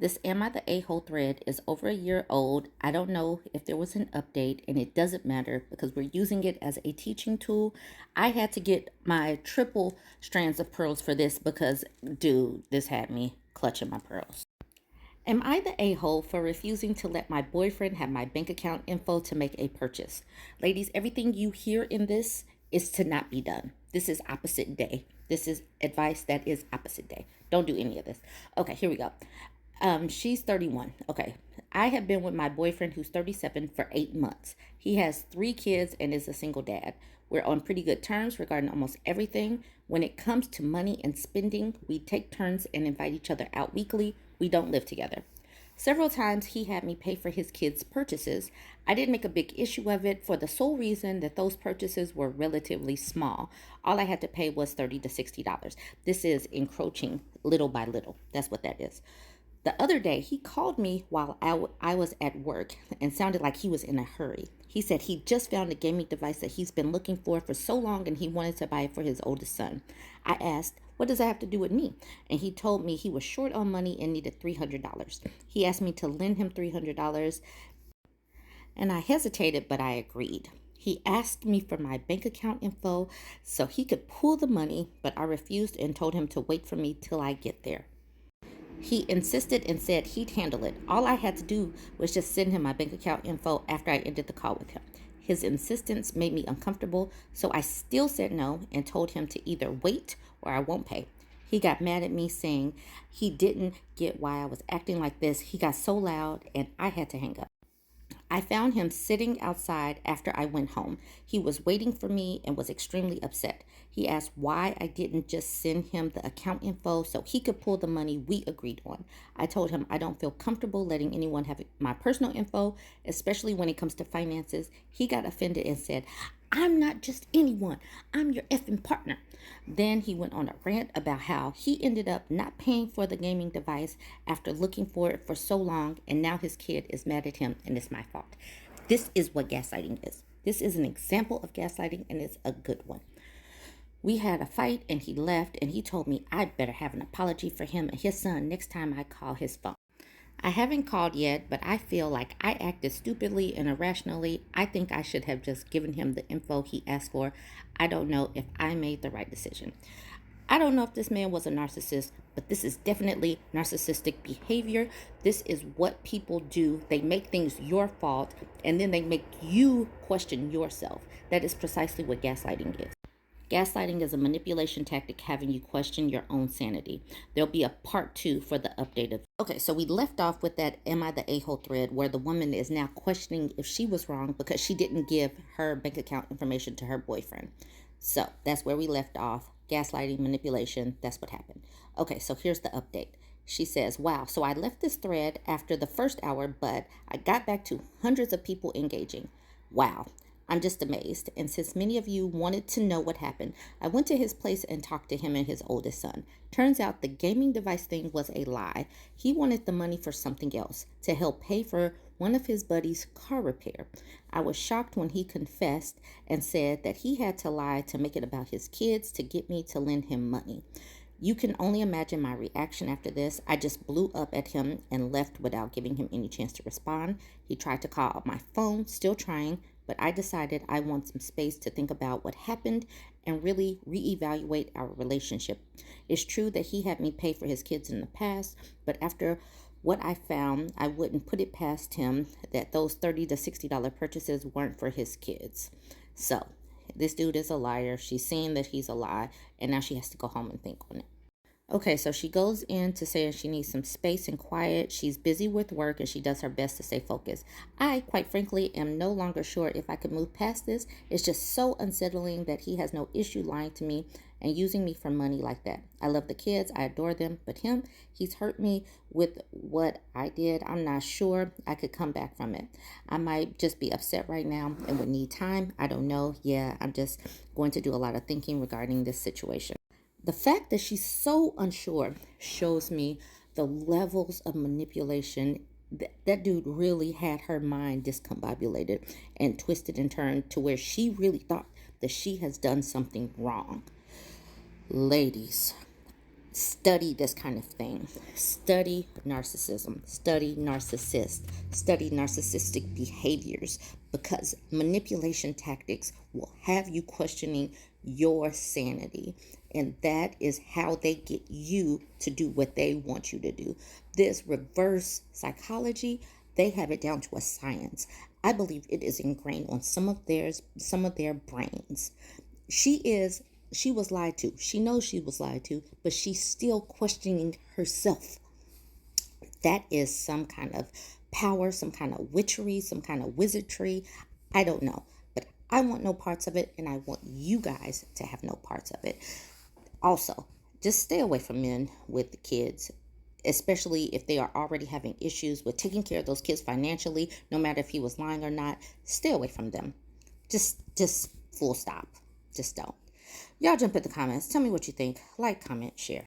This Am I the A-hole thread is over a year old. I don't know if there was an update, and it doesn't matter because we're using it as a teaching tool. I had to get my triple strands of pearls for this because, dude, this had me clutching my pearls. Am I the a-hole for refusing to let my boyfriend have my bank account info to make a purchase? Ladies, everything you hear in this is to not be done. This is opposite day. This is advice that is opposite day. Don't do any of this. Okay, here we go. She's 31. Okay. I have been with my boyfriend who's 37 for 8 months. He has 3 kids and is a single dad. We're on pretty good terms regarding almost everything. When it comes to money and spending, we take turns and invite each other out weekly. We don't live together. Several times he had me pay for his kids' purchases. I didn't make a big issue of it for the sole reason that those purchases were relatively small. All I had to pay was $30 to $60. This is encroaching little by little. That's what that is. The other day, he called me while I was at work and sounded like he was in a hurry. He said he just found a gaming device that he's been looking for so long and he wanted to buy it for his oldest son. I asked, what does that have to do with me? And he told me he was short on money and needed $300. He asked me to lend him $300 and I hesitated, but I agreed. He asked me for my bank account info so he could pull the money, but I refused and told him to wait for me till I get there. He insisted and said he'd handle it. All I had to do was just send him my bank account info after I ended the call with him. His insistence made me uncomfortable, so I still said no and told him to either wait or I won't pay. He got mad at me saying he didn't get why I was acting like this. He got so loud and I had to hang up. I found him sitting outside after I went home. He was waiting for me and was extremely upset. He asked why I didn't just send him the account info so he could pull the money we agreed on. I told him I don't feel comfortable letting anyone have my personal info, especially when it comes to finances. He got offended and said, I'm not just anyone. I'm your effing partner. Then he went on a rant about how he ended up not paying for the gaming device after looking for it for so long, and now his kid is mad at him and it's my fault. This is what gaslighting is. This is an example of gaslighting, and it's a good one. We had a fight and he left, and he told me I'd better have an apology for him and his son next time I call his phone. I haven't called yet, but I feel like I acted stupidly and irrationally. I think I should have just given him the info he asked for. I don't know if I made the right decision. I don't know if this man was a narcissist, but this is definitely narcissistic behavior. This is what people do. They make things your fault, and then they make you question yourself. That is precisely what gaslighting is. Gaslighting is a manipulation tactic having you question your own sanity. There'll be a part 2 for the update of. Okay, so we left off with that Am I the A-hole thread where the woman is now questioning if she was wrong because she didn't give her bank account information to her boyfriend. So that's where we left off. Gaslighting, manipulation, that's what happened. Okay, so here's the update. She says, wow, so I left this thread after the first hour, but I got back to hundreds of people engaging. Wow. I'm just amazed. And since many of you wanted to know what happened, I went to his place and talked to him and his oldest son. Turns out the gaming device thing was a lie. He wanted the money for something else, to help pay for one of his buddies' car repair. I was shocked when he confessed and said that he had to lie to make it about his kids to get me to lend him money. You can only imagine my reaction after this. I just blew up at him and left without giving him any chance to respond. He tried to call my phone, still trying, but I decided I want some space to think about what happened and really reevaluate our relationship. It's true that he had me pay for his kids in the past, but after what I found, I wouldn't put it past him that those $30 to $60 purchases weren't for his kids. So this dude is a liar. She's saying that he's a lie, and now she has to go home and think on it. Okay, so she goes in to say she needs some space and quiet. She's busy with work and she does her best to stay focused. I, quite frankly, am no longer sure if I could move past this. It's just so unsettling that he has no issue lying to me and using me for money like that. I love the kids. I adore them. But him, he's hurt me with what I did. I'm not sure I could come back from it. I might just be upset right now and would need time. I don't know. Yeah, I'm just going to do a lot of thinking regarding this situation. The fact that she's so unsure shows me the levels of manipulation. That dude really had her mind discombobulated and twisted and turned to where she really thought that she has done something wrong. Ladies, Study this kind of thing. Study narcissism. Study narcissist. Study narcissistic behaviors, because manipulation tactics will have you questioning your sanity. And that is how they get you to do what they want you to do. This reverse psychology, they have it down to a science. I believe it is ingrained on some of their brains. She was lied to. She knows she was lied to, but she's still questioning herself. That is some kind of power, some kind of witchery, some kind of wizardry. I don't know, but I want no parts of it, and I want you guys to have no parts of it. Also, just stay away from men with the kids, especially if they are already having issues with taking care of those kids financially, no matter if he was lying or not. Stay away from them. Just full stop. Just don't. Y'all jump in the comments. Tell me what you think. Like, comment, share.